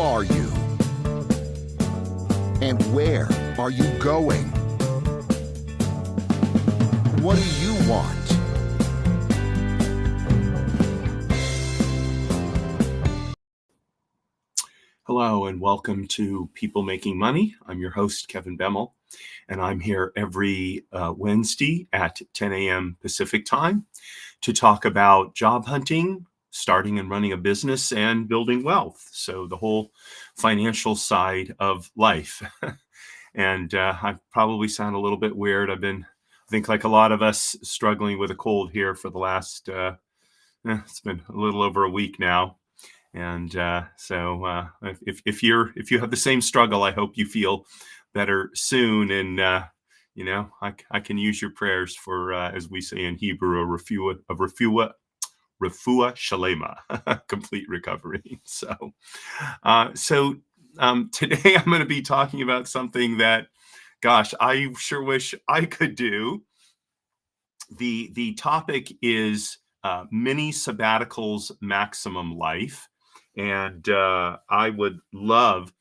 are you? And where are you going? What do you want? Hello and welcome to People Making Money. I'm your host, Kevin Bemmel, and I'm here every Wednesday at 10 a.m. Pacific time to talk about job hunting, starting and running a business, and building wealth. So the whole financial side of life. And I probably sound a little bit weird. I've been, I think like a lot of us, struggling with a cold here for the last, it's been a little over a week now. And so if you have the same struggle, I hope you feel better soon. And I can use your prayers for, as we say in Hebrew, a refuah shalema, complete recovery. So today I'm going to be talking about something that, gosh, I sure wish I could do. The topic is mini sabbaticals, maximum life. And I would love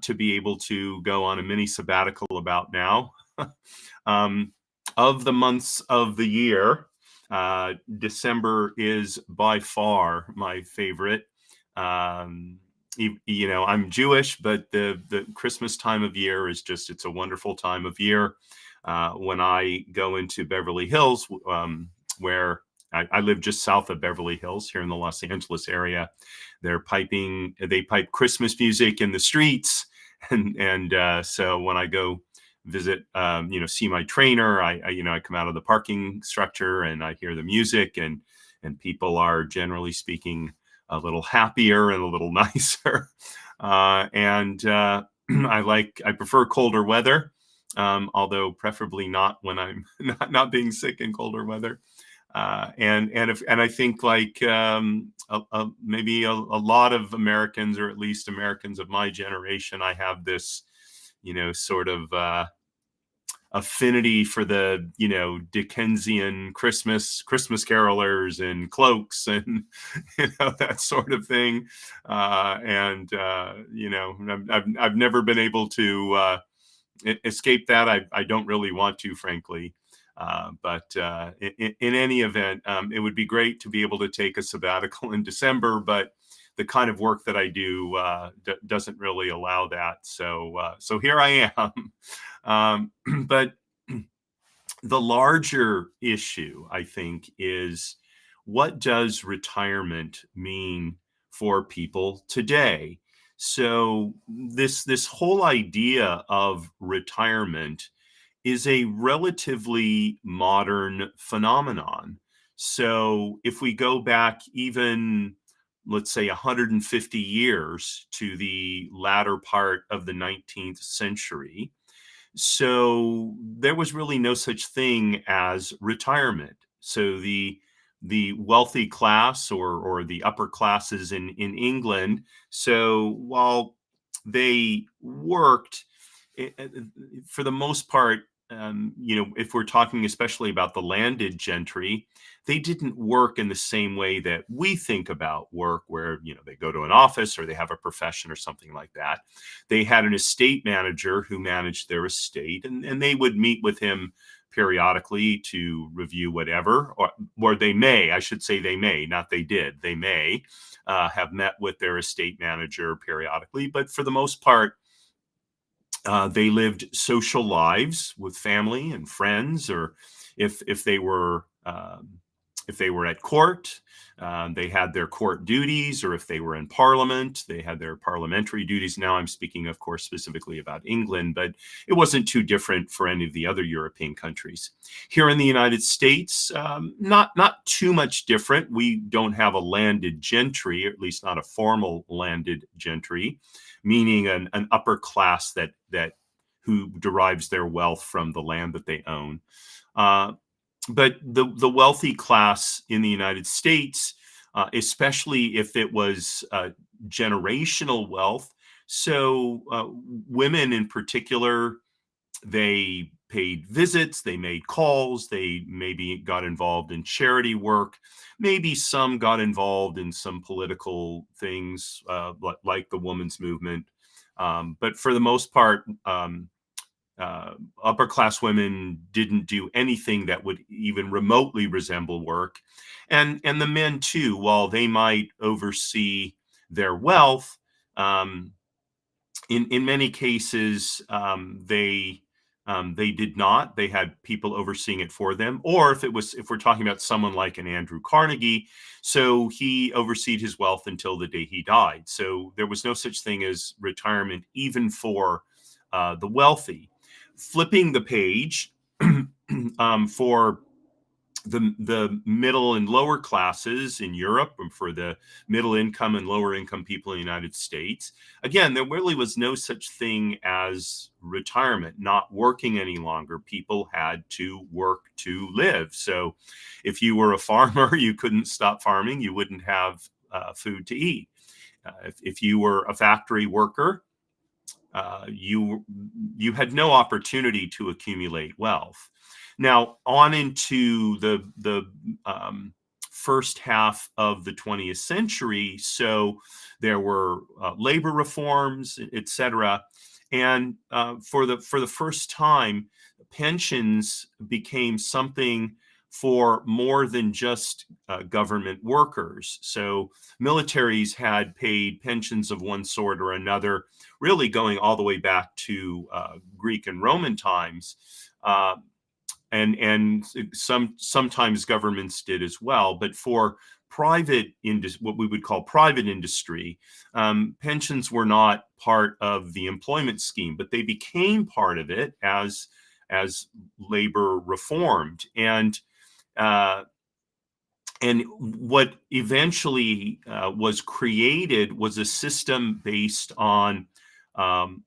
to be able to go on a mini sabbatical about now. Of the months of the year, December is by far my favorite. I'm Jewish, but the Christmas time of year is just, it's a wonderful time of year. When I go into Beverly Hills, where I live just south of Beverly Hills here in the Los Angeles area, they pipe Christmas music in the streets. And so when I go visit, see my trainer, I come out of the parking structure and I hear the music, and people are generally speaking a little happier and a little nicer. I prefer colder weather. Although preferably not when I'm not being sick in colder weather. And I think like maybe a lot of Americans, or at least Americans of my generation, I have this, sort of affinity for the, Dickensian Christmas carolers and cloaks and, that sort of thing. I've never been able to escape that. I don't really want to, frankly. But in any event, it would be great to be able to take a sabbatical in December, but the kind of work that I do doesn't really allow that. So here I am. But the larger issue, I think, is what does retirement mean for people today? So this whole idea of retirement is a relatively modern phenomenon. So if we go back even, let's say, 150 years to the latter part of the 19th century, so there was really no such thing as retirement. So the wealthy class, or the upper classes in England, so while they worked, for the most part, if we're talking especially about the landed gentry, they didn't work in the same way that we think about work, where, they go to an office or they have a profession or something like that. They had an estate manager who managed their estate, and they would meet with him periodically to review whatever, or they may, I should say they may, not they did, they may have met with their estate manager periodically, but for the most part, they lived social lives with family and friends, or if they were at court, they had their court duties, or if they were in parliament, they had their parliamentary duties. Now I'm speaking, of course, specifically about England, but it wasn't too different for any of the other European countries. Here in the United States, not too much different. We don't have a landed gentry, or at least not a formal landed gentry, meaning an upper class that who derives their wealth from the land that they own. But the wealthy class in the United States, especially if it was generational wealth, so women in particular, they paid visits, they made calls, they maybe got involved in charity work, maybe some got involved in some political things like the women's movement. But for the most part, upper class women didn't do anything that would even remotely resemble work. And the men too, while they might oversee their wealth, um, in many cases, they did not. They had people overseeing it for them. Or if we're talking about someone like an Andrew Carnegie, so he overseed his wealth until the day he died. So there was no such thing as retirement, even for the wealthy. Flipping the page for the middle and lower classes in Europe, and for the middle income and lower income people in the United States, again, there really was no such thing as retirement, not working any longer. People had to work to live. So if you were a farmer, you couldn't stop farming, you wouldn't have food to eat. If you were a factory worker, you had no opportunity to accumulate wealth. Now, on into the first half of the 20th century, so there were labor reforms, etc., and for the first time, pensions became something for more than just government workers. So militaries had paid pensions of one sort or another, really going all the way back to Greek and Roman times, uh, and sometimes governments did as well. But for what we would call private industry, pensions were not part of the employment scheme, but they became part of it as labor reformed. Uh, and what eventually was created was a system based on um,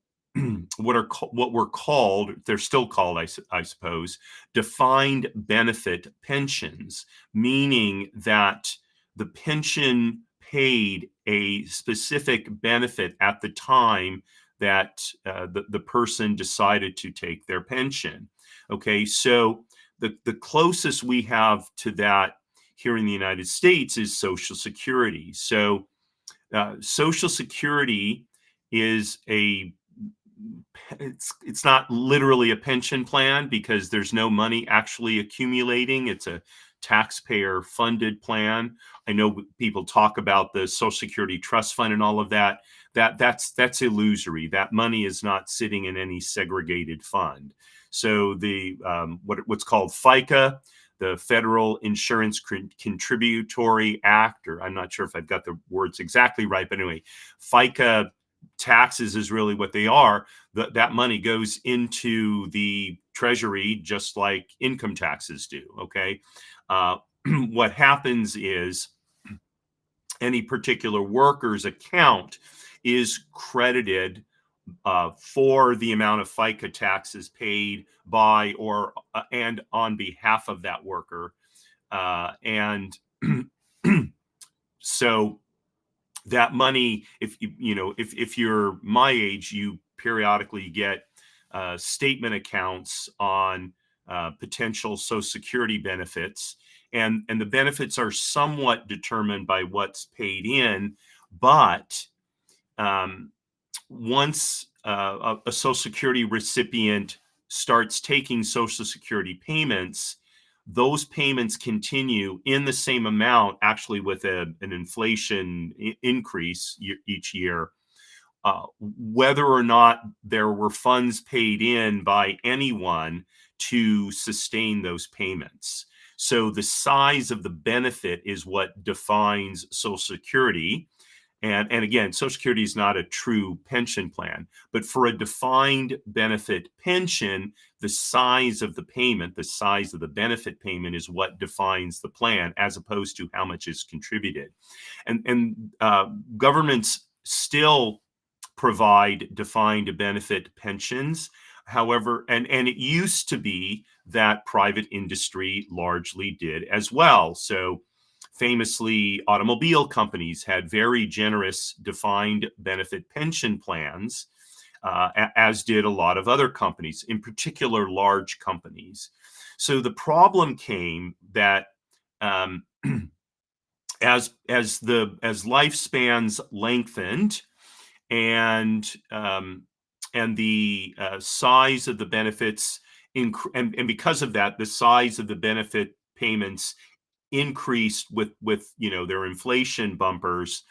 what were called, they're still called, I suppose, defined benefit pensions, meaning that the pension paid a specific benefit at the time that the person decided to take their pension. Okay, so the closest we have to that here in the United States is Social Security. So Social Security is it's not literally a pension plan because there's no money actually accumulating. It's a taxpayer funded plan. I know people talk about the Social Security Trust Fund and all of that. That's illusory. That money is not sitting in any segregated fund. So the what's called FICA, the Federal Insurance Contributory Act, or I'm not sure if I've got the words exactly right, but anyway, FICA taxes is really what they are. That money goes into the treasury just like income taxes do. Okay. What happens is any particular worker's account is credited for the amount of FICA taxes paid by or and on behalf of that worker. And so that money, if you're my age, you periodically get statement accounts on potential Social Security benefits, and the benefits are somewhat determined by what's paid in, but um, once a Social Security recipient starts taking Social Security payments, those payments continue in the same amount, actually with an inflation increase each year, whether or not there were funds paid in by anyone to sustain those payments. So the size of the benefit is what defines Social Security. And again, Social Security is not a true pension plan, but for a defined benefit pension, the size of the payment, the size of the benefit payment is what defines the plan, as opposed to how much is contributed. And governments still provide defined benefit pensions. However, and it used to be that private industry largely did as well. So famously, automobile companies had very generous defined benefit pension plans. as did a lot of other companies, in particular large companies. So the problem came that um, as lifespans lengthened and the size of the benefits and because of that, the size of the benefit payments increased with their inflation bumpers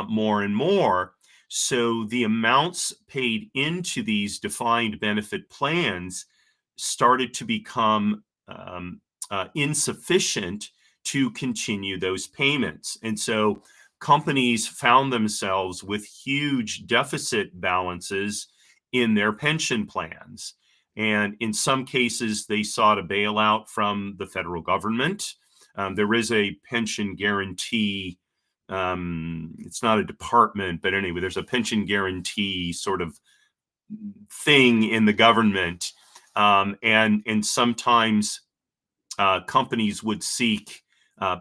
more and more. So the amounts paid into these defined benefit plans started to become insufficient to continue those payments. And so companies found themselves with huge deficit balances in their pension plans. And in some cases, they sought a bailout from the federal government. There is a pension guarantee. It's not a department, but anyway, there's a pension guarantee sort of thing in the government. And sometimes companies would seek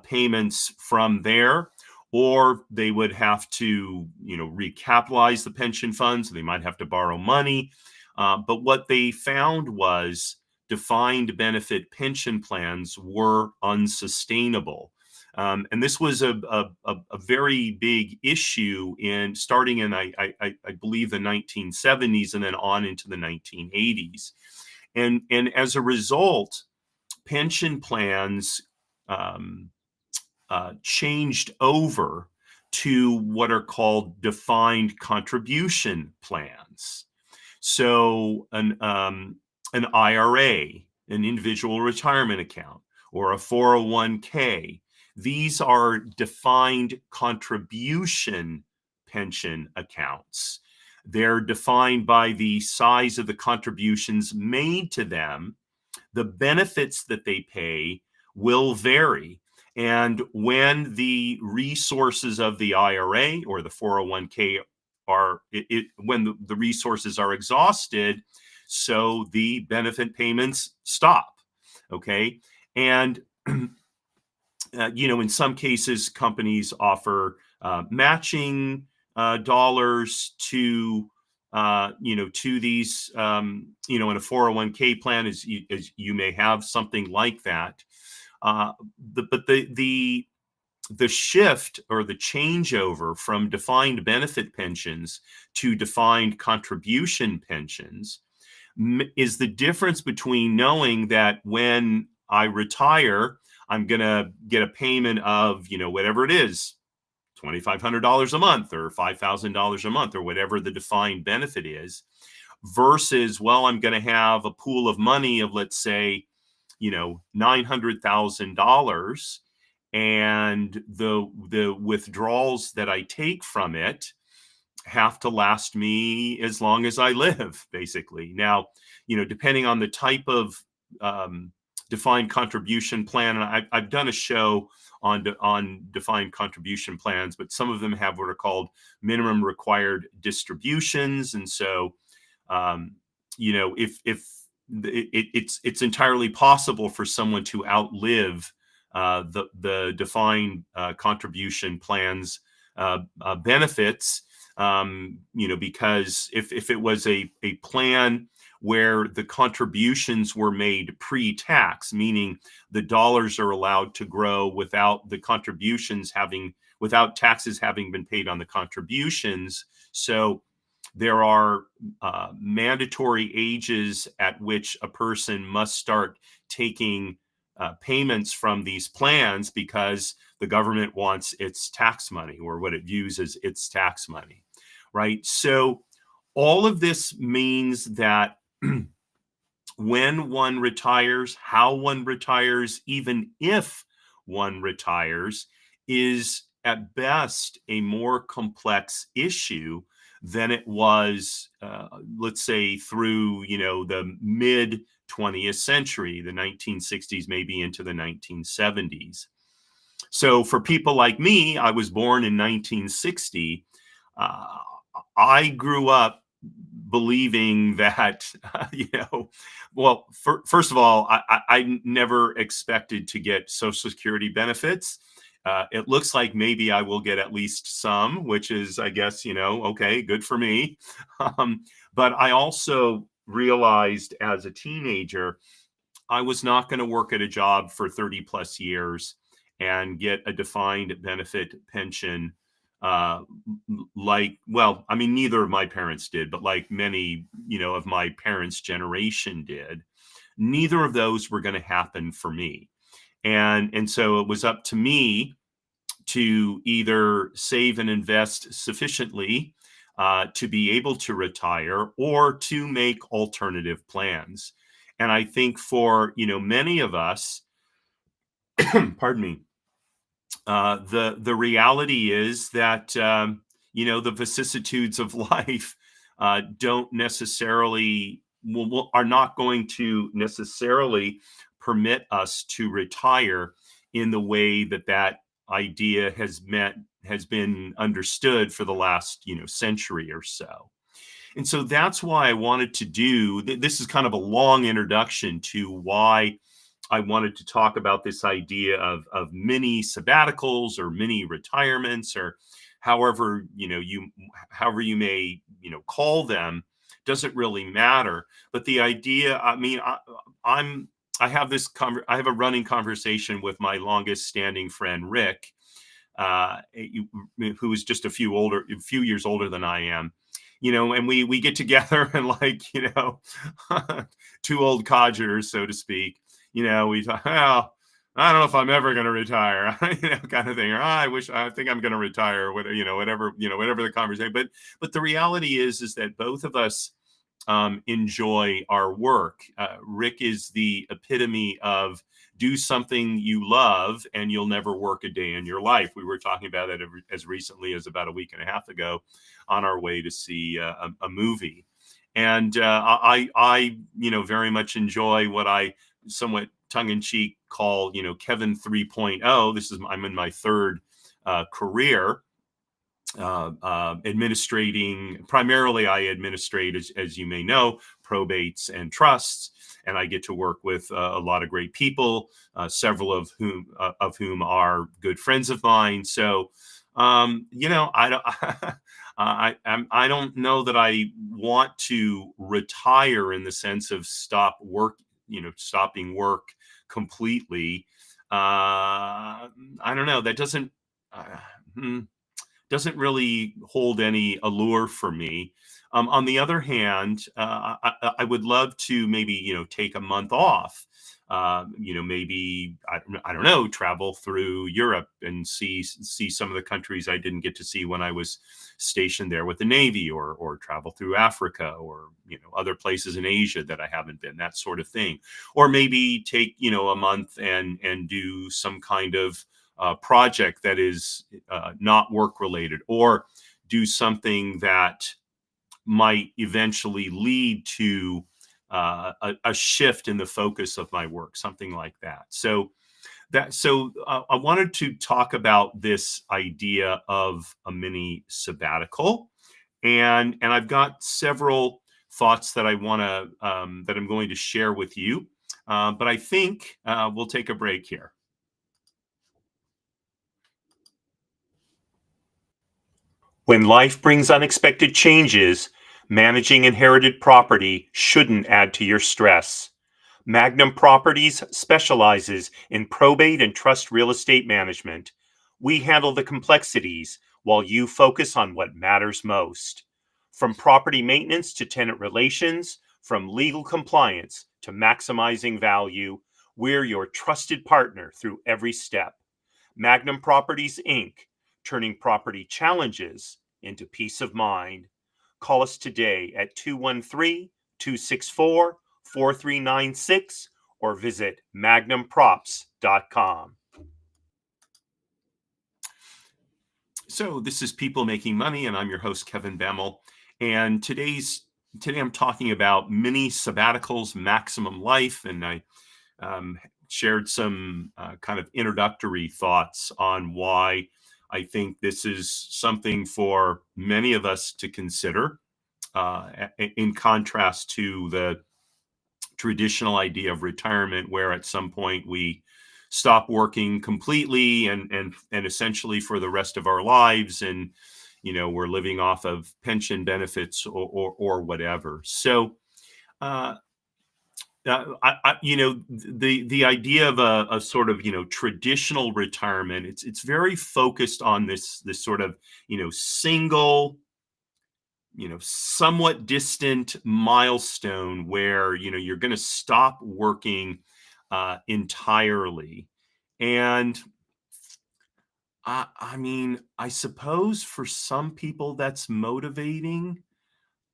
payments from there, or they would have to, recapitalize the pension funds. They might have to borrow money. But what they found was defined benefit pension plans were unsustainable. And this was a very big issue starting in, I believe, the 1970s and then on into the 1980s. And as a result, pension plans changed over to what are called defined contribution plans. So an IRA, an individual retirement account, or a 401k, these are defined contribution pension accounts. They're defined by the size of the contributions made to them. The benefits that they pay will vary. And when the resources of the IRA or the 401k when the resources are exhausted, so the benefit payments stop. Okay. And, in some cases, companies offer matching dollars to these, in a 401k plan, as you may have something like that. But the shift or the changeover from defined benefit pensions to defined contribution pensions is the difference between knowing that when I retire, I'm going to get a payment of, whatever it is, $2,500 a month or $5,000 a month or whatever the defined benefit is, versus, well, I'm going to have a pool of money of, let's say, $900,000, and the withdrawals that I take from it have to last me as long as I live, basically. Now, depending on the type of defined contribution plan, and I've done a show on defined contribution plans, but some of them have what are called minimum required distributions, and so if it's entirely possible for someone to outlive the defined contribution plans benefits, because if it was a plan where the contributions were made pre-tax, meaning the dollars are allowed to grow without taxes having been paid on the contributions. So there are mandatory ages at which a person must start taking payments from these plans because the government wants its tax money, or what it views as its tax money, right? So all of this means that when one retires, how one retires, even if one retires, is at best a more complex issue than it was, let's say, through the mid 20th century, the 1960s, maybe into the 1970s. So for people like me, I was born in 1960. I grew up believing that, well, first of all, I never expected to get Social Security benefits. It looks like maybe I will get at least some, which is, I guess, okay, good for me. Um, but I also realized as a teenager, I was not going to work at a job for 30 plus years and get a defined benefit pension. Well, I mean, neither of my parents did, but like many, of my parents' generation did, neither of those were going to happen for me. And so it was up to me to either save and invest sufficiently to be able to retire or to make alternative plans. And I think for many of us, pardon me, the reality is that the vicissitudes of life don't necessarily are not going to necessarily permit us to retire in the way that idea has been understood for the last century or so. And so that's why I wanted to do this is kind of a long introduction to why I wanted to talk about this idea of mini sabbaticals or mini retirements or however however you may call them, doesn't really matter. But the idea, I mean, I'm I have I have a running conversation with my longest standing friend Rick, who is just a few years older than I am, and we get together and like, two old codgers, so to speak, we talk, well, I don't know if I'm ever going to retire, kind of thing, or I think I'm going to retire, whatever the conversation. But the reality is that both of us enjoy our work. Rick is the epitome of do something you love and you'll never work a day in your life. We were talking about it as recently as about a week and a half ago on our way to see a movie. And I very much enjoy what I somewhat tongue in cheek call, Kevin 3.0. I'm in my third career administrating. Primarily I administrate, as you may know, probates and trusts, and I get to work with a lot of great people, several of whom are good friends of mine. So I don't I don't know that I want to retire in the sense of stopping work completely. I don't know, that uh, hmm, doesn't really hold any allure for me. On the other hand, I would love to maybe take a month off. Maybe I don't know, travel through Europe and see some of the countries I didn't get to see when I was stationed there with the Navy, or travel through Africa, or other places in Asia that I haven't been, that sort of thing. Or maybe take a month and do some kind of project that is not work related, or do something that might eventually lead to a shift in the focus of my work, something like that. So I wanted to talk about this idea of a mini sabbatical, and I've got several thoughts that that I'm going to share with you. But I think we'll take a break here. When life brings unexpected changes, managing inherited property shouldn't add to your stress. Magnum Properties specializes in probate and trust real estate management. We handle the complexities while you focus on what matters most. From property maintenance to tenant relations, from legal compliance to maximizing value, we're your trusted partner through every step. Magnum Properties, Inc., turning property challenges into peace of mind. Call us today at 213 264 4396 or visit magnumprops.com. So this is People Making Money, and I'm your host, Kevin Bemmel. And today I'm talking about mini sabbaticals, maximum life, and I shared some kind of introductory thoughts on why I think this is something for many of us to consider, in contrast to the traditional idea of retirement, where at some point we stop working completely and essentially for the rest of our lives, and we're living off of pension benefits or whatever. So uh, the idea of a sort of traditional retirement, it's very focused on this sort of single, somewhat distant milestone where you're going to stop working entirely. And I mean, I suppose for some people that's motivating.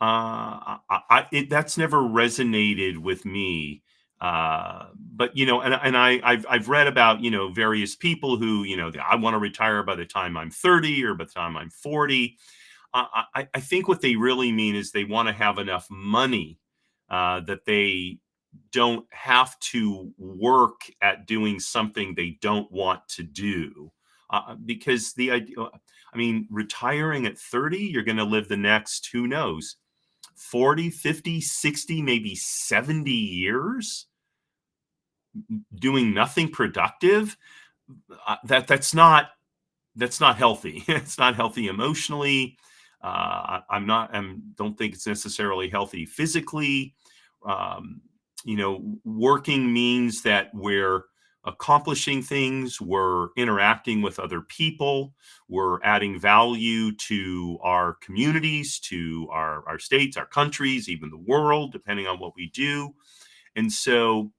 That's never resonated with me. But I've read about various people who I want to retire by the time I'm 30 or by the time I'm 40. I think what they really mean is they want to have enough money that they don't have to work at doing something they don't want to do. Because the idea, I mean, retiring at 30, you're going to live the next, who knows, 40, 50, 60, maybe 70 years doing nothing productive. That's not healthy. It's not healthy emotionally. Don't think it's necessarily healthy physically. Um, Working means that we're accomplishing things, we're interacting with other people, we're adding value to our communities, to our states, our countries, even the world, depending on what we do. And so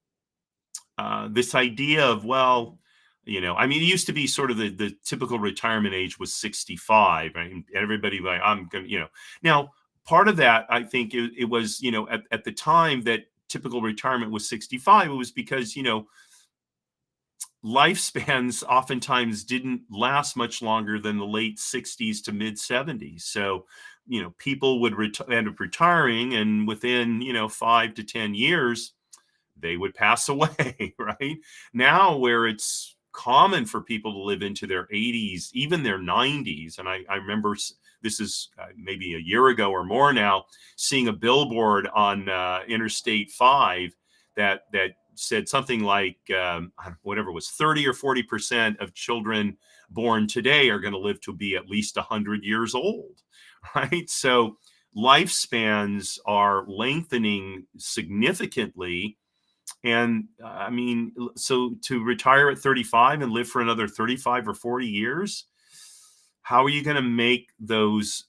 this idea of, well, I mean, it used to be sort of the typical retirement age was 65, right? And everybody like, I'm gonna, now part of that, I think it was, at the time that typical retirement was 65, it was because, lifespans oftentimes didn't last much longer than the late 60s to mid 70s. So, people would end up retiring, and within, 5 to 10 years, they would pass away, right? Now, where it's common for people to live into their 80s, even their 90s. And I remember this is maybe a year ago or more now, seeing a billboard on Interstate 5 that said something like whatever it was, 30 or 40% of children born today are going to live to be at least 100 years old, right? So lifespans are lengthening significantly. And I mean, so to retire at 35 and live for another 35 or 40 years, how are you going to make those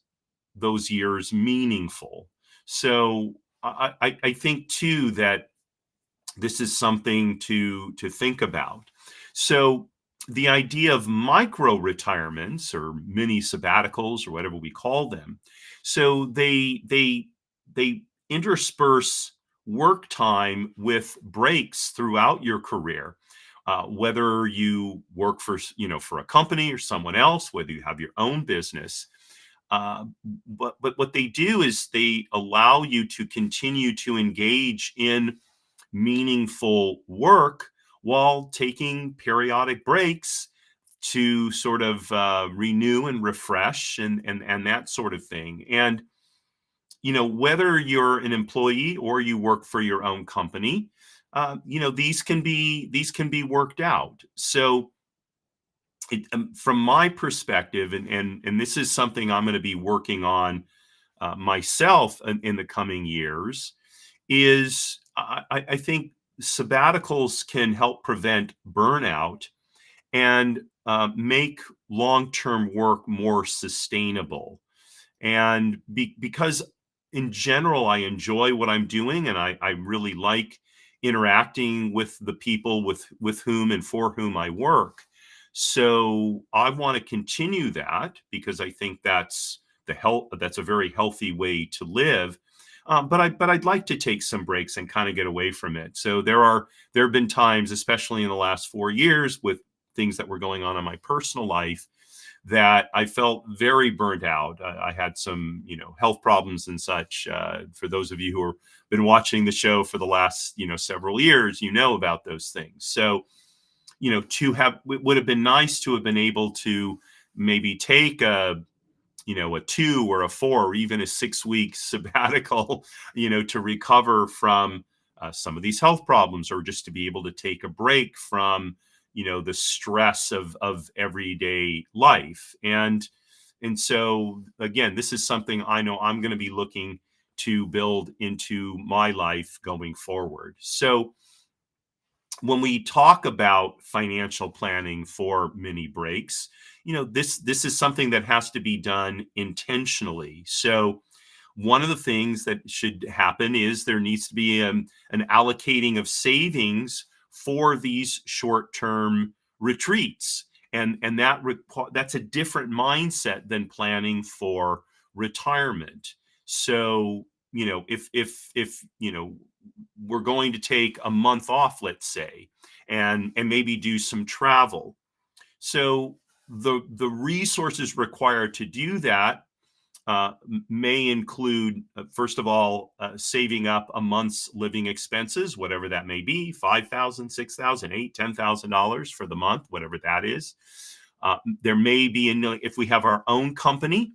years meaningful? So I think too that this is something to think about. So the idea of micro retirements or mini sabbaticals or whatever we call them, so they intersperse work time with breaks throughout your career. Whether you work for for a company or someone else, whether you have your own business, uh, but what they do is they allow you to continue to engage in meaningful work while taking periodic breaks to sort of renew and refresh and that sort of thing. And whether you're an employee or you work for your own company, these can be worked out. So from my perspective, and this is something I'm going to be working on myself in the coming years, is I think sabbaticals can help prevent burnout and make long-term work more sustainable. And because in general, I enjoy what I'm doing, and I really like interacting with the people with whom and for whom I work. So I want to continue that because I think that's a very healthy way to live. But I'd like to take some breaks and kind of get away from it. So there have been times, especially in the last 4 years, with things that were going on in my personal life, that I felt very burnt out. I had some, health problems and such. For those of you who have been watching the show for the last, several years, about those things. So, it would have been nice to have been able to maybe take a 2 or a 4 or even a 6 week sabbatical, to recover from some of these health problems, or just to be able to take a break from, the stress of everyday life. And so again, this is something I know I'm going to be looking to build into my life going forward. So when we talk about financial planning for mini breaks, this is something that has to be done intentionally. So one of the things that should happen is there needs to be an allocating of savings for these short-term retreats, and that's a different mindset than planning for retirement. So if we're going to take a month off, let's say, and maybe do some travel, so the resources required to do that may include, first of all, saving up a month's living expenses, whatever that may be, $5,000, $6,000, $8,000, $10,000 for the month, whatever that is. There may be, if we have our own company,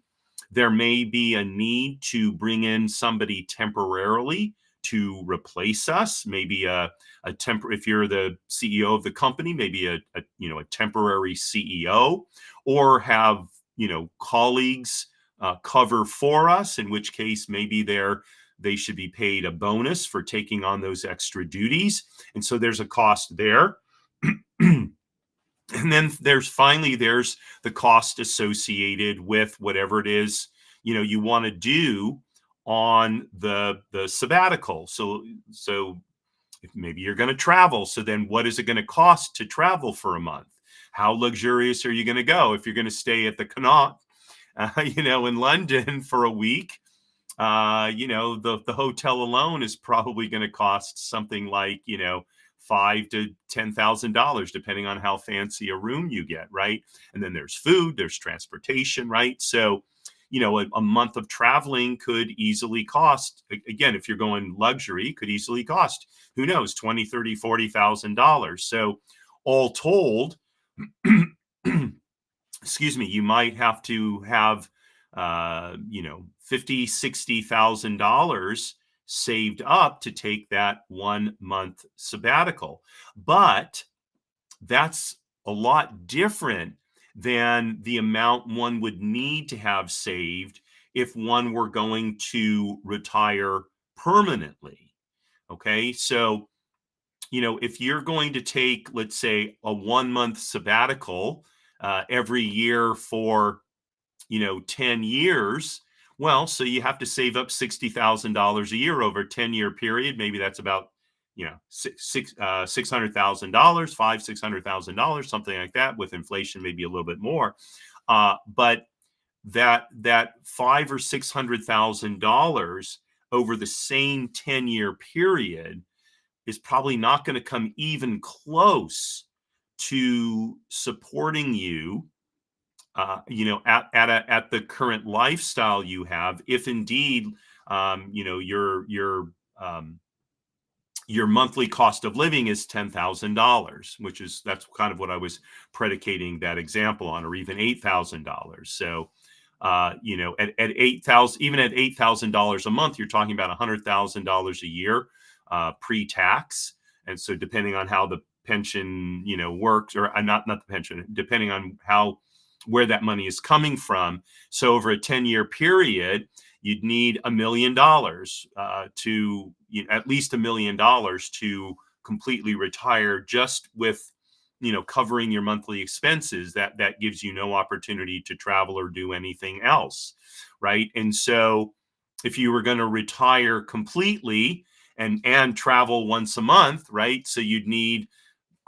there may be a need to bring in somebody temporarily to replace us. Maybe if you're the CEO of the company, maybe a temporary CEO, or have colleagues cover for us, in which case maybe they should be paid a bonus for taking on those extra duties. And so there's a cost there. And then there's the cost associated with whatever it is you want to do on the sabbatical. So if maybe you're going to travel, so then what is it going to cost to travel for a month? How luxurious are you going to go? If you're going to stay at the Connaught in London for a week, the hotel alone is probably going to cost something like, $5,000 to $10,000, depending on how fancy a room you get, right? And then there's food, there's transportation, right? So, a month of traveling could easily cost, again, if you're going luxury, could easily cost, who knows, $20,000, $30,000, $40,000. So all told, excuse me, you might have to have $50,000, $60,000 saved up to take that 1 month sabbatical. But that's a lot different than the amount one would need to have saved if one were going to retire permanently. Okay, so if you're going to take, let's say, a 1 month sabbatical every year for 10 years, well, so you have to save up $60,000 a year over a 10-year period. Maybe that's about $600,000, $600,000, something like that. With inflation, maybe a little bit more. But that $500,000 or $600,000 over the same 10-year period is probably not going to come even close to supporting you at the current lifestyle you have, if indeed, your monthly cost of living is $10,000, that's kind of what I was predicating that example on, or even $8,000. So, at 8,000, even at $8,000 a month, you're talking about $100,000 a year pre-tax. And so, depending on how the pension, works, or not the pension, depending on where that money is coming from. So over a 10-year period, you'd need $1 million to at least $1 million to completely retire, just with covering your monthly expenses. That gives you no opportunity to travel or do anything else, right? And so if you were going to retire completely and travel once a month, right, so you'd need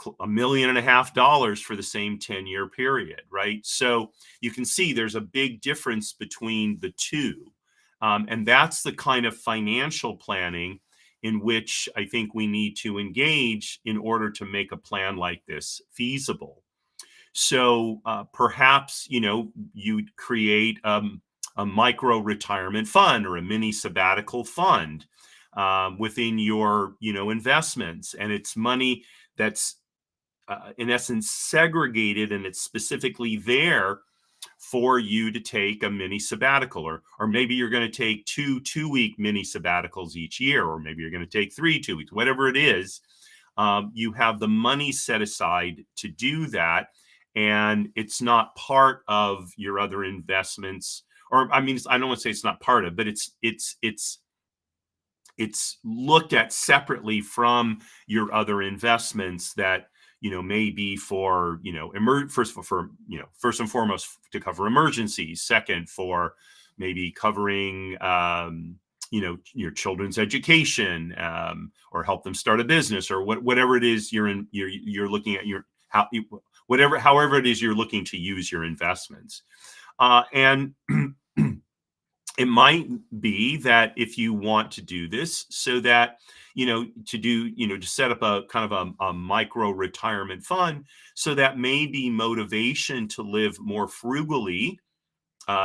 $1.5 million for the same 10-year period, right? So you can see there's a big difference between the two. And that's the kind of financial planning in which I think we need to engage in order to make a plan like this feasible. So perhaps, you'd create a micro retirement fund or a mini sabbatical fund within your, investments. And it's money that's in essence segregated, and it's specifically there for you to take a mini sabbatical, or maybe you're going to take two 2-week mini sabbaticals each year, or maybe you're going to take 3 2 weeks, whatever it is. you have the money set aside to do that, and it's not part of your other investments. Or I mean, I don't want to say it's not part of, but it's looked at separately from your other investments that may be for first and foremost to cover emergencies, second for maybe covering your children's education, or help them start a business, or whatever it is you're looking at your how whatever however it is you're looking to use your investments. And it might be that if you want to do this so that to set up a kind of a micro retirement fund, so that maybe motivation to live more frugally,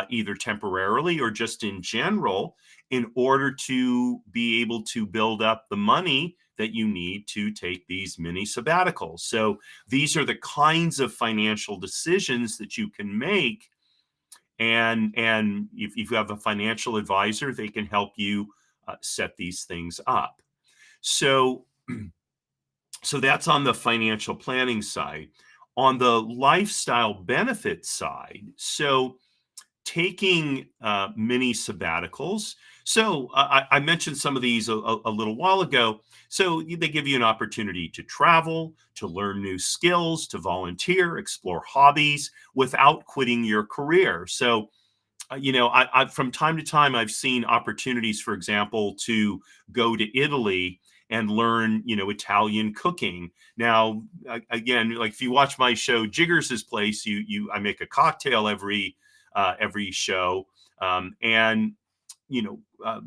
either temporarily or just in general, in order to be able to build up the money that you need to take these mini sabbaticals. So these are the kinds of financial decisions that you can make, and if you have a financial advisor, they can help you set these things up. So so that's on the financial planning side. On the lifestyle benefit side, so taking mini sabbaticals. So I mentioned some of these a little while ago. So they give you an opportunity to travel, to learn new skills, to volunteer, explore hobbies without quitting your career. So I from time to time, I've seen opportunities, for example, to go to Italy and learn, Italian cooking. Now, again, like if you watch my show Jiggers' Place, I make a cocktail every show, and you know, uh,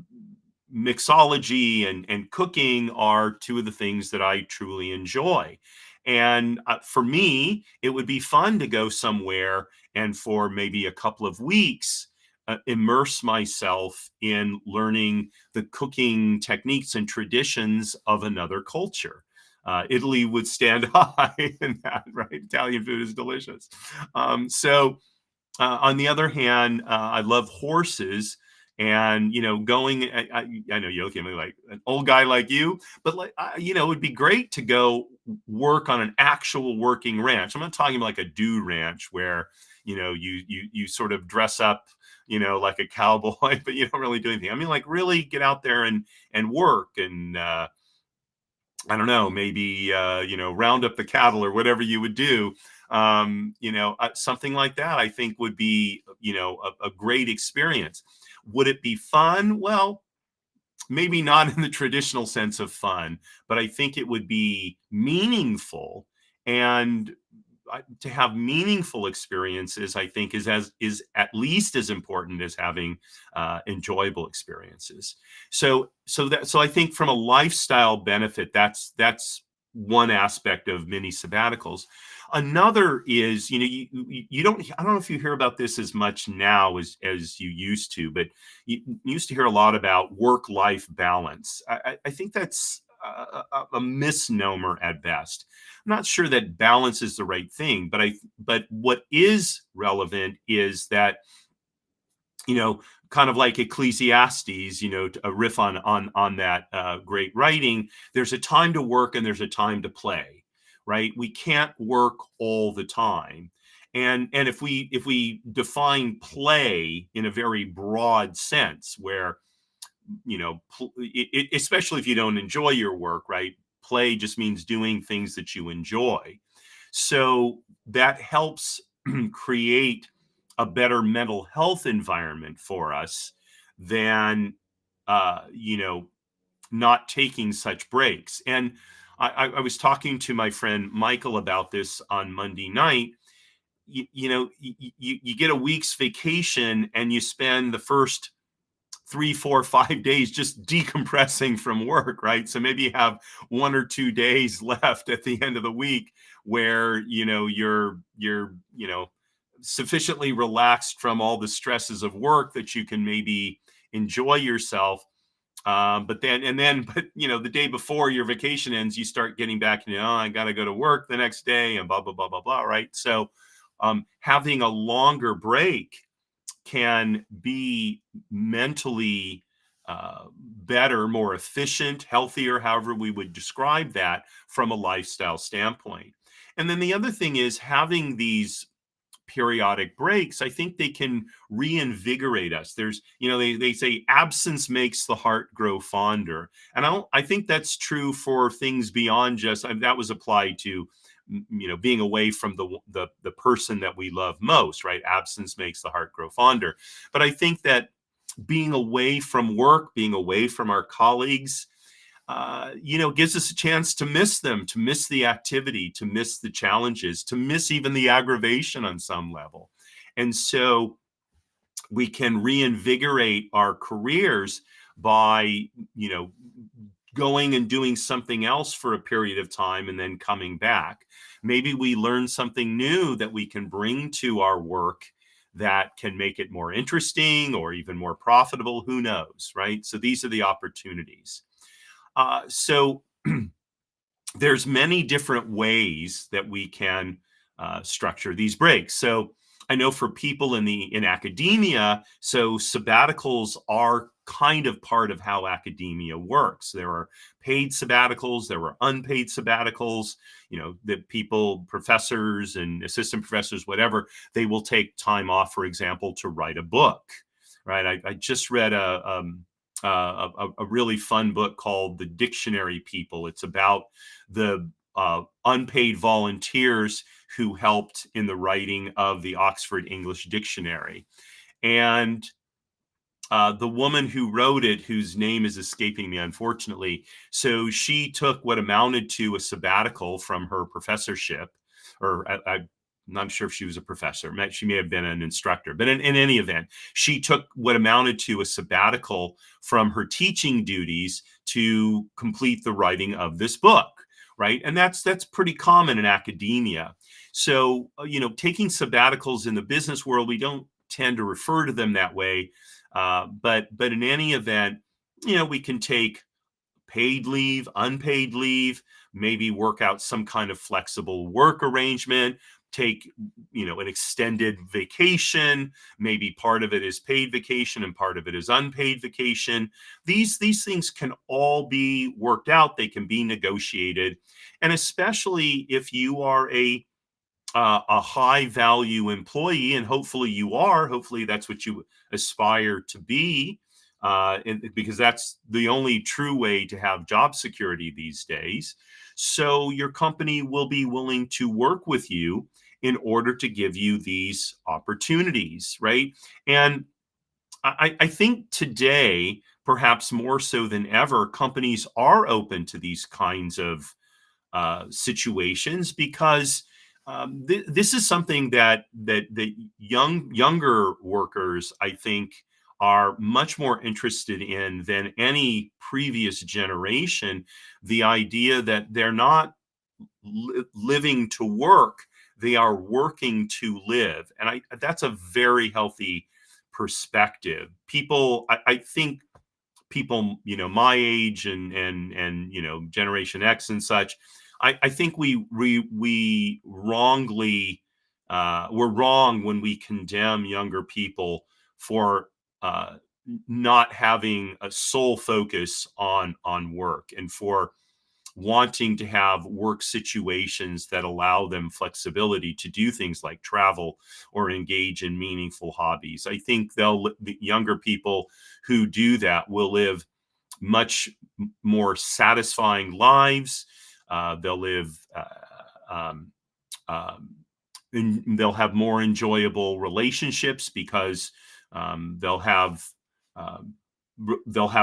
mixology and cooking are two of the things that I truly enjoy. And for me, it would be fun to go somewhere and for maybe a couple of weeks immerse myself in learning the cooking techniques and traditions of another culture. Italy would stand high in that, right? Italian food is delicious. On the other hand, I love horses, and going. I know you're looking at me like an old guy like you, but like it would be great to go work on an actual working ranch. I'm not talking about like a dude ranch where you sort of dress up, like a cowboy, but you don't really do anything. I mean, like really get out there and work, and I don't know, maybe round up the cattle or whatever you would do. Something like that, I think would be a great experience. Would it be fun? Well, maybe not in the traditional sense of fun, but I think it would be meaningful. And to have meaningful experiences, I think is at least as important as having enjoyable experiences. So I think from a lifestyle benefit, that's one aspect of mini sabbaticals. Another is, you don't, I don't know if you hear about this as much now as you used to, but you used to hear a lot about work-life balance. I think that's a misnomer at best. I'm not sure that balance is the right thing, but what is relevant is that, kind of like Ecclesiastes, a riff on that great writing. There's a time to work and there's a time to play, right? We can't work all the time. And if we define play in a very broad sense, where especially if you don't enjoy your work, right? Play just means doing things that you enjoy. So that helps create a better mental health environment for us than, uh, you know, not taking such breaks. And I was talking to my friend Michael about this on Monday night. You get a week's vacation and you spend the first 3, 4, 5 days just decompressing from work, right? So maybe you have 1 or 2 days left at the end of the week where you're sufficiently relaxed from all the stresses of work that you can maybe enjoy yourself. But the day before your vacation ends, you start getting back, I got to go to work the next day and blah, blah, blah, blah, blah, right? So having a longer break can be mentally better, more efficient, healthier, however we would describe that from a lifestyle standpoint. And then the other thing is having these periodic breaks, I think they can reinvigorate us. There's, they say absence makes the heart grow fonder. And I think that's true for things beyond just, that was applied to, being away from the person that we love most, right? Absence makes the heart grow fonder. But I think that being away from work, being away from our colleagues, gives us a chance to miss them, to miss the activity, to miss the challenges, to miss even the aggravation on some level. And so we can reinvigorate our careers by, going and doing something else for a period of time and then coming back. Maybe we learn something new that we can bring to our work that can make it more interesting or even more profitable. Who knows, right? So these are the opportunities. So there's many different ways that we can structure these breaks. So I know for people in academia, so sabbaticals are kind of part of how academia works. There are paid sabbaticals, there are unpaid sabbaticals, that people, professors and assistant professors, whatever, they will take time off, for example, to write a book, right? I just read a really fun book called The Dictionary People. It's about the unpaid volunteers who helped in the writing of the Oxford English Dictionary. And the woman who wrote it, whose name is escaping me, unfortunately, so she took what amounted to a sabbatical from her professorship, or I'm not sure if she was a professor. She may have been an instructor, but in any event, she took what amounted to a sabbatical from her teaching duties to complete the writing of this book, right? And that's pretty common in academia. So, taking sabbaticals in the business world, we don't tend to refer to them that way. But in any event, we can take paid leave, unpaid leave, maybe work out some kind of flexible work arrangement, take, an extended vacation. Maybe part of it is paid vacation and part of it is unpaid vacation. These things can all be worked out. They can be negotiated. And especially if you are a high value employee, and hopefully that's what you aspire to be, because that's the only true way to have job security these days. So your company will be willing to work with you in order to give you these opportunities, right? And I think today, perhaps more so than ever, companies are open to these kinds of situations, because this is something that younger workers, I think, are much more interested in than any previous generation. The idea that they're not living to work, they are working to live, and that's a very healthy perspective. I think people, my age and Generation X and such, I think we wrongly, we're wrong when we condemn younger people for not having a sole focus on work, and for wanting to have work situations that allow them flexibility to do things like travel or engage in meaningful hobbies. I think the younger people who do that will live much more satisfying lives. They'll live, and they'll have more enjoyable relationships, because they'll have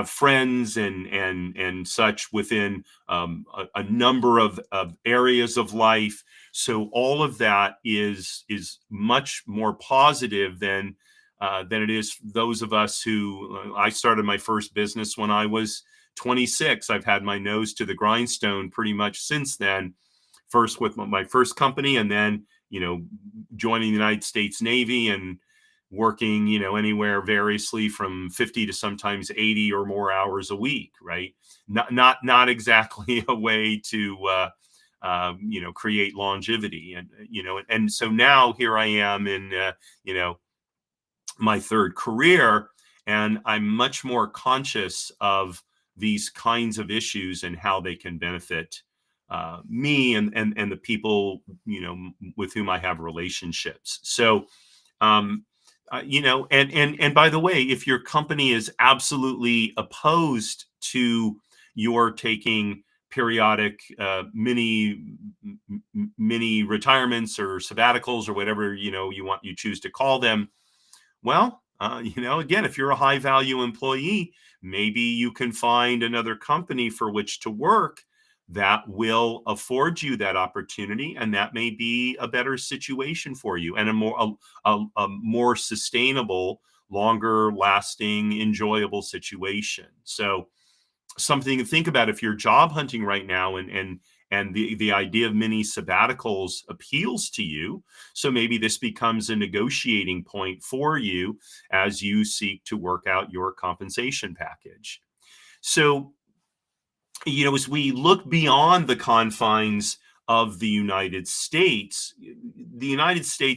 friends and such within a number of areas of life. So all of that is much more positive than it is those of us who, I started my first business when I was 26. I've had my nose to the grindstone pretty much since then. First with my first company, and then joining the United States Navy and working, anywhere variously from 50 to sometimes 80 or more hours a week, right? Not exactly a way to create longevity. And so now here I am in my third career, and I'm much more conscious of these kinds of issues and how they can benefit me and the people with whom I have relationships. So um, and by the way, if your company is absolutely opposed to your taking periodic mini retirements or sabbaticals or whatever you choose to call them, well, again, if you're a high value employee, maybe you can find another company for which to work that will afford you that opportunity, and that may be a better situation for you and a more sustainable, longer lasting, enjoyable situation. So something to think about if you're job hunting right now, and the idea of mini sabbaticals appeals to you. So maybe this becomes a negotiating point for you as you seek to work out your compensation package. So, as we look beyond the confines of the United States,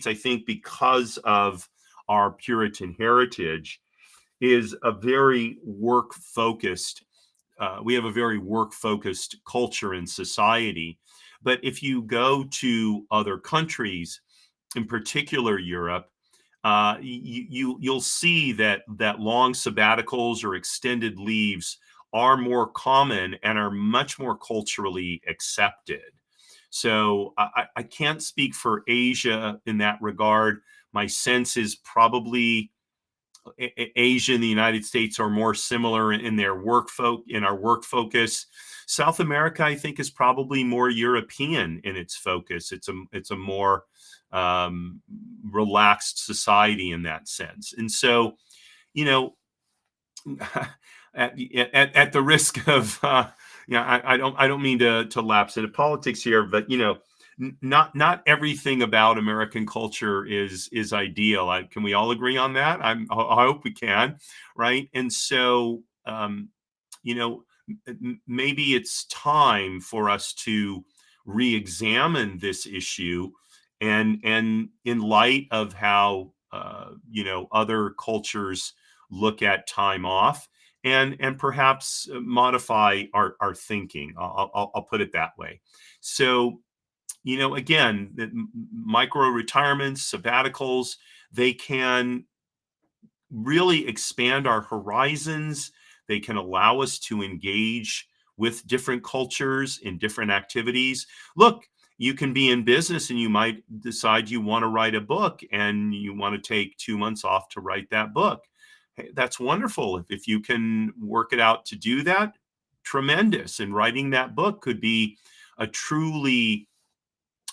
I think, because of our Puritan heritage, is a very work focused we have a very work focused culture and society. But if you go to other countries, in particular Europe, you'll see that long sabbaticals or extended leaves are more common and are much more culturally accepted. So I can't speak for Asia in that regard. My sense is probably Asia and the United States are more similar in their in our work focus. South America, I think, is probably more European in its focus. It's a more relaxed society in that sense. And so, you know, at the risk of I don't mean to lapse into politics here, but not everything about American culture is ideal. Can we all agree on that? I hope we can, right? And so you know maybe it's time for us to re-examine this issue, and in light of how other cultures look at time off, and perhaps modify our thinking. I'll put it that way. So again, micro retirements, sabbaticals, they can really expand our horizons. They can allow us to engage with different cultures in different activities. Look, you can be in business and you might decide you want to write a book and you want to take 2 months off to write that book. Hey, that's wonderful. If you can work it out to do that, tremendous. And writing that book could be a truly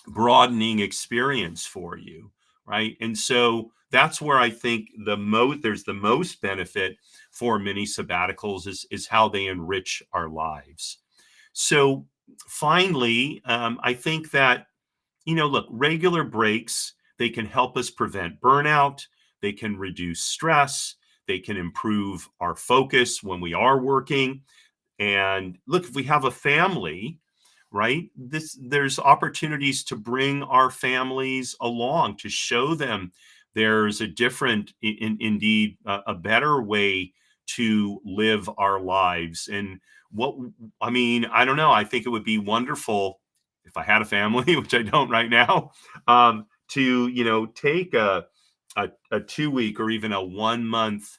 broadening experience for you, right? And so that's where I think there's the most benefit for mini sabbaticals is how they enrich our lives. So finally, I think that look, regular breaks, they can help us prevent burnout, they can reduce stress, they can improve our focus when we are working. And look, if we have a family, right, there's opportunities to bring our families along, to show them there's a different, indeed a better way to live our lives. And what I mean, I don't know, I think it would be wonderful if I had a family, which I don't right now, to take a 2 week or even a 1 month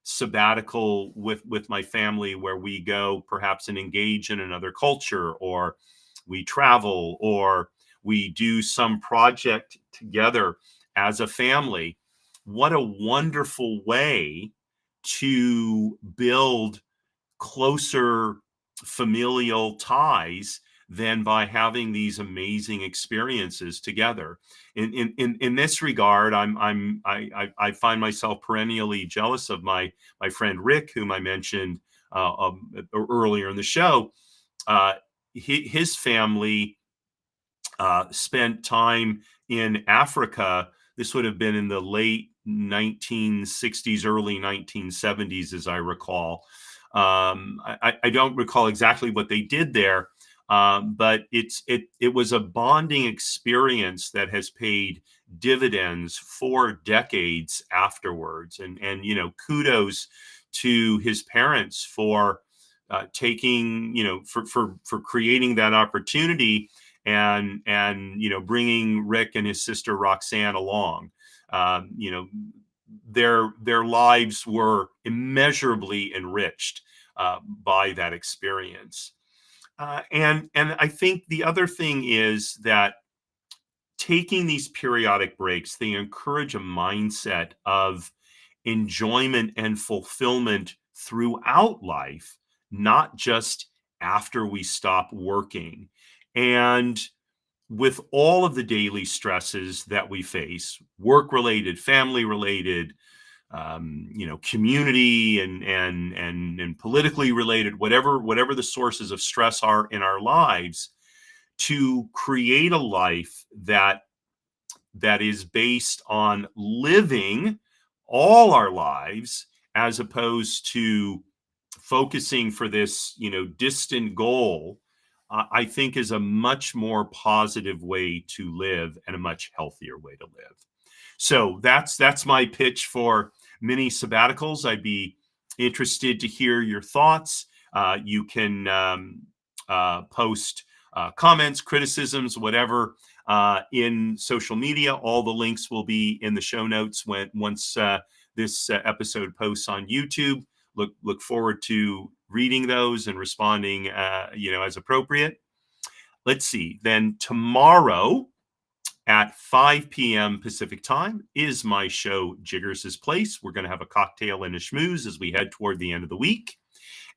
sabbatical with my family, where we go perhaps and engage in another culture, or we travel, or we do some project together as a family. What a wonderful way to build closer familial ties than by having these amazing experiences together. In this regard, I find myself perennially jealous of my friend Rick, whom I mentioned earlier in the show. His family spent time in Africa. This would have been in the late 1960s, early 1970s, as I recall. I don't recall exactly what they did there, but it was a bonding experience that has paid dividends for decades afterwards. And kudos to his parents for taking, for creating that opportunity, and bringing Rick and his sister Roxanne along. Um, you know, their lives were immeasurably enriched by that experience. And I think the other thing is that taking these periodic breaks, they encourage a mindset of enjoyment and fulfillment throughout life, not just after we stop working. And with all of the daily stresses that we face, work related, family related, community and politically related, whatever the sources of stress are in our lives, to create a life that is based on living all our lives, as opposed to focusing for this distant goal, I think is a much more positive way to live and a much healthier way to live. So that's my pitch for mini sabbaticals. I'd be interested to hear your thoughts. You can post comments, criticisms, whatever, in social media. All the links will be in the show notes once this episode posts on YouTube. Look forward to reading those and responding, as appropriate. Let's see. Then tomorrow at 5 p.m. Pacific time is my show, Jiggers' Place. We're going to have a cocktail and a schmooze as we head toward the end of the week.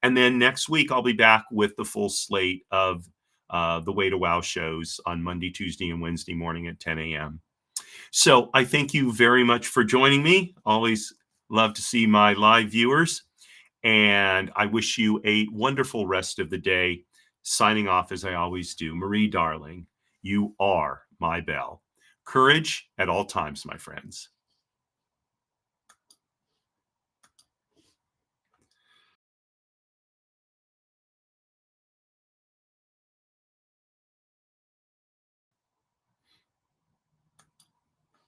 And then next week, I'll be back with the full slate of the Way to Wow shows on Monday, Tuesday, and Wednesday morning at 10 a.m. So I thank you very much for joining me. Always love to see my live viewers. And I wish you a wonderful rest of the day. Signing off as I always do. Marie, darling, you are my bell. Courage at all times, my friends.